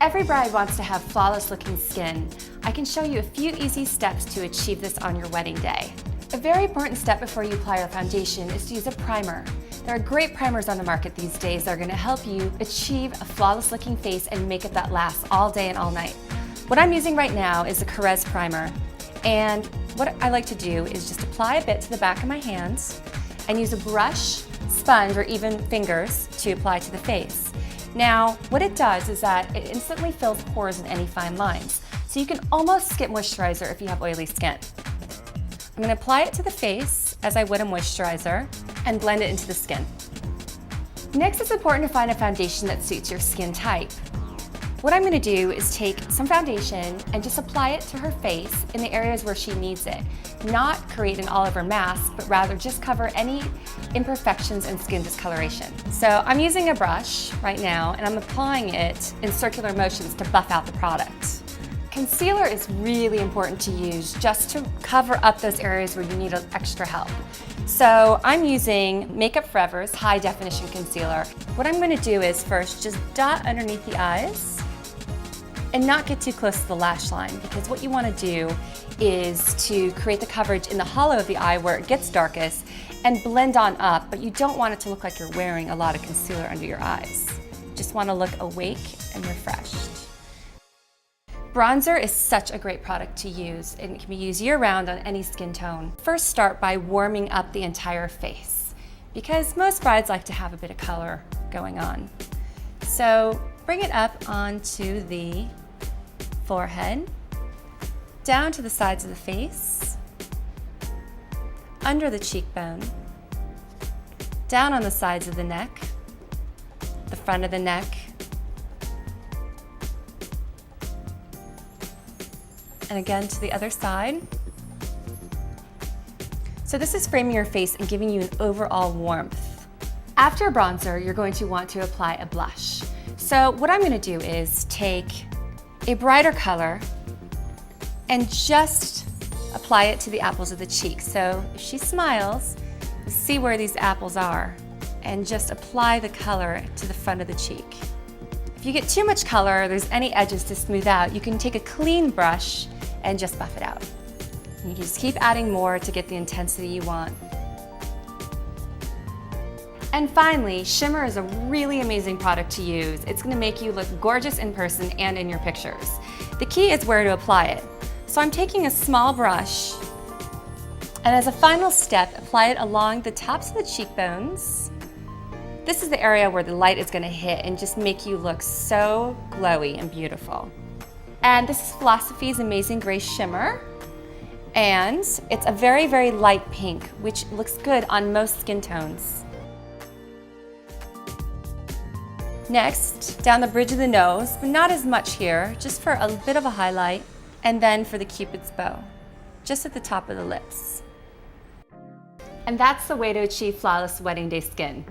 Every bride wants to have flawless looking skin. I can show you a few easy steps to achieve this on your wedding day. A very important step before you apply your foundation is to use a primer. There are great primers on the market these days that are going to help you achieve a flawless looking face and makeup that lasts all day and all night. What I'm using right now is a Carez primer, and what I like to do is just apply a bit to the back of my hands and use a brush, sponge, or even fingers to apply to the face. Now, what it does is that it instantly fills pores and any fine lines, so you can almost skip moisturizer if you have oily skin. I'm going to apply it to the face as I would a moisturizer and blend it into the skin. Next, it's important to find a foundation that suits your skin type. What I'm going to do is take some foundation and just apply it to her face in the areas where she needs it. Not create an all-over mask, but rather just cover any imperfections and skin discoloration. So I'm using a brush right now and I'm applying it in circular motions to buff out the product. Concealer is really important to use just to cover up those areas where you need extra help. So I'm using Makeup Forever's High Definition Concealer. What I'm going to do is first just dot underneath the eyes and not get too close to the lash line, because what you want to do is to create the coverage in the hollow of the eye where it gets darkest and blend on up, but you don't want it to look like you're wearing a lot of concealer under your eyes. You just want to look awake and refreshed. Bronzer is such a great product to use, and it can be used year-round on any skin tone. First, start by warming up the entire face, because most brides like to have a bit of color going on. So bring it up onto the forehead, down to the sides of the face, under the cheekbone, down on the sides of the neck, the front of the neck, and again to the other side. So this is framing your face and giving you an overall warmth. After bronzer, you're going to want to apply a blush. So what I'm going to do is take a brighter color and just apply it to the apples of the cheek. So if she smiles, you'll see where these apples are, and just apply the color to the front of the cheek. If you get too much color, or there's any edges to smooth out, you can take a clean brush and just buff it out. You can just keep adding more to get the intensity you want. And finally, shimmer is a really amazing product to use. It's going to make you look gorgeous in person and in your pictures. The key is where to apply it. So I'm taking a small brush, and as a final step, apply it along the tops of the cheekbones. This is the area where the light is going to hit and just make you look so glowy and beautiful. And this is Philosophy's Amazing Grace Shimmer, and it's a very, very light pink, which looks good on most skin tones. Next, down the bridge of the nose, but not as much here, just for a bit of a highlight, and then for the Cupid's bow, just at the top of the lips. And that's the way to achieve flawless wedding day skin.